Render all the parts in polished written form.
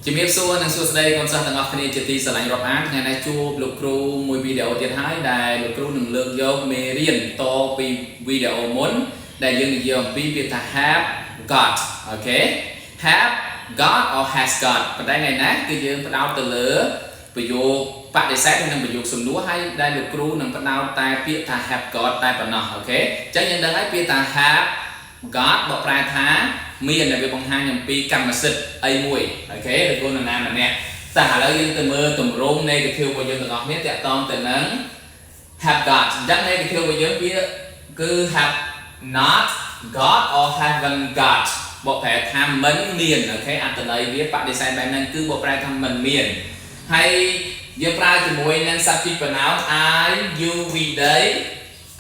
ជំរាបសួរនិងសួស្តីកូនសិស្សទាំងអស់គ្នាជាទីស្រឡាញ់រាប់អានថ្ងៃនេះជួបលោកគ្រូមួយវីដេអូទៀតហើយដែលលោកគ្រូនឹងលើកយកមេរៀនតពីវីដេអូមុនដែលយើងនិយាយអំពីពាក្យថា have got អូខេ have got or has got ប៉ុន្តែថ្ងៃនេះគឺយើងផ្ដោតទៅលើប្រយោគបដិសេធនិងប្រយោគសំណួរហើយដែលលោកគ្រូនឹងផ្ដោតតែពាក្យថា have got តែប៉ុណ្ណោះអូខេអញ្ចឹងយើងដឹងហើយពាក្យថា have got បកប្រែថាមានដែលវាបង្ហាញអំពីកម្មសិទ្ធិអីមួយអូខេឬក៏នរណាម្នាក់តែឥឡូវយើងទៅមើលទម្រង់ negative របស់យើងទាំងអស់គ្នាតាក់ទងទៅនឹង have got អញ្ចឹង negative របស់យើងវាគឺ have not got or haven't got បកប្រែថាមិនមានអូខេអត្ថន័យវាបដិសេធបែបហ្នឹងគឺបកប្រែថាមិនមានហើយយើងប្រើជាមួយនឹង subject pronoun I you we they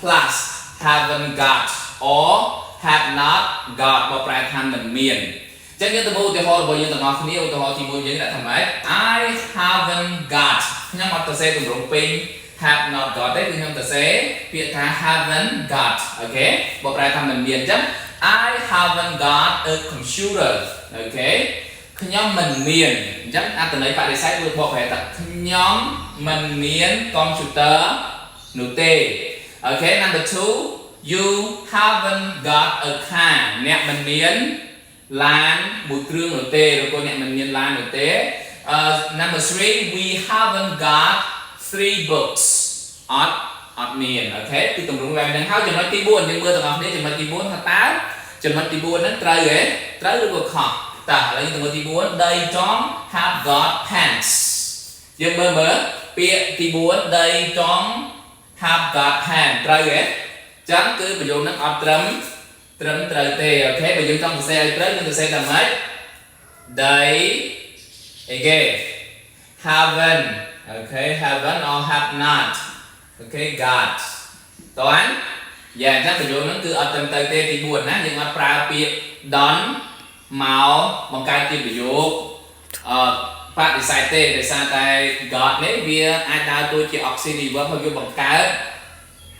plus haven't got or have not got បកប្រែថាមិនមានអញ្ចឹងយើងទៅមើលឧទាហរណ៍របស់យើងទាំងអស់គ្នាឧទាហរណ៍ទី1យើងដាក់ថាម៉េច I haven't got ខ្ញុំអត់ទៅសេទម្រង់ពេញ have not got ទេគឺខ្ញុំទៅសេពាក្យថា haven't got អូខេបកប្រែថាមិនមានអញ្ចឹង I haven't got a computer អូខេខ្ញុំមិនមានអញ្ចឹងអត្ថន័យបដិសេធវាបកប្រែថាខ្ញុំមិនមានកុំព្យូទ័រនោះទេអូខេ number 2 you haven't got a car អ្នកមិនមានឡានមួយគ្រឿងនោះទេឬក៏អ្នកមិនមានឡាននោះទេ number 3 we haven't got 3 books អត់មានអូខេគឺទម្រង់បែបហ្នឹងហើយចំណុចទី4យើងមើលទាំងអស់គ្នាចំណុចទី4ថាតើចំណុចទី4ហ្នឹងត្រូវទេត្រូវឬក៏ខុសតើឥឡូវចំណុចទី4 they don't have got pants យើងមើលពាក្យទី4 they don't have got pants ត្រូវទេចឹងគឺប្រយោគហ្នឹងអត់ត្រឹមត្រូវទេអូខេបើយើងចង់សរសេរឲ្យត្រូវយើងសរសេរថាម៉េច they again haven't អូខេ haven't or have not អូខេ got តើយ៉ាងអញ្ចឹងប្រយោគហ្នឹងគឺអត់ត្រឹមត្រូវទេទី4ណាយើងអត់ប្រើពាក្យ don't មកបង្កើតជាប្រយោគបដិសេធទេដោយសារតែ got នេះវាអាចដើរតួជា auxiliary verb ហើយវាបង្កើត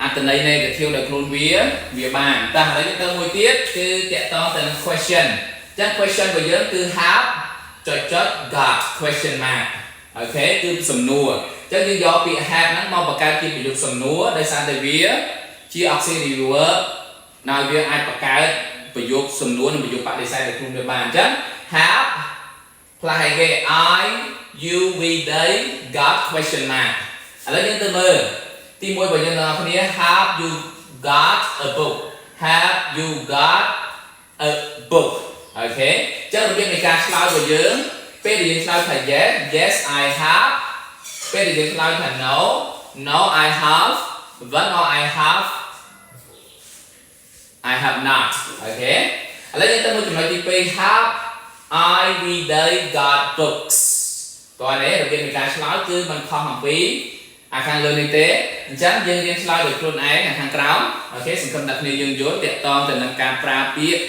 អត្ថន័យ negative ដល់ខ្លួនវាបានតែឥឡូវយើងទៅមួយទៀតគឺតាក់ទងទៅនឹង question អញ្ចឹង question របស់យើងគឺ have got question mark អូខេគឺសំណួរអញ្ចឹងយើងយកពាក្យ have ហ្នឹងមកបង្កើតជាប្រយោគសំណួរដោយសារតែវាជា auxiliary verb ដែលវាអាចបង្កើតប្រយោគសំណួរនិងប្រយោគបដិសេធដល់ខ្លួនវាបានអញ្ចឹង have ផ្លាស់ឲ្យគេ I you we they got question mark ឥឡូវយើងទៅមើលទី1របស់យើងទាំងអស់គ្នា have you got a book have you got a book អូខេអញ្ចឹងរបៀបនៃការឆ្លើយរបស់យើងពេលដែលយើងឆ្លើយថា yes I have ពេលដែលយើងឆ្លើយថា no I have when or I have not អូខេឥឡូវយើងទៅមើលចំណុចទី2 have I we they got books តើនេះរបៀបនៃការឆ្លើយគឺมันខុសអំពីខាងលើនេះទេអញ្ចឹងយើងរៀនឆ្លើយដោយខ្លួនឯងខាងក្រោមអូខេសង្ឃឹមថាគ្នាយើងយល់តាក់ទងទៅនឹងការប្រើពាក្យ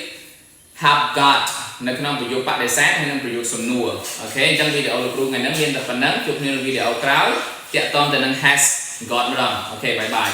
have got នៅក្នុងប្រយោគបដិសេធហើយនិងប្រយោគសំណួរអូខេអញ្ចឹងវីដេអូលោកគ្រូថ្ងៃនេះមានតែប៉ុណ្ណឹងជួបគ្នានៅវីដេអូក្រោយតាក់ទងទៅនឹង has got ម្ដងអូខេបាយបាយ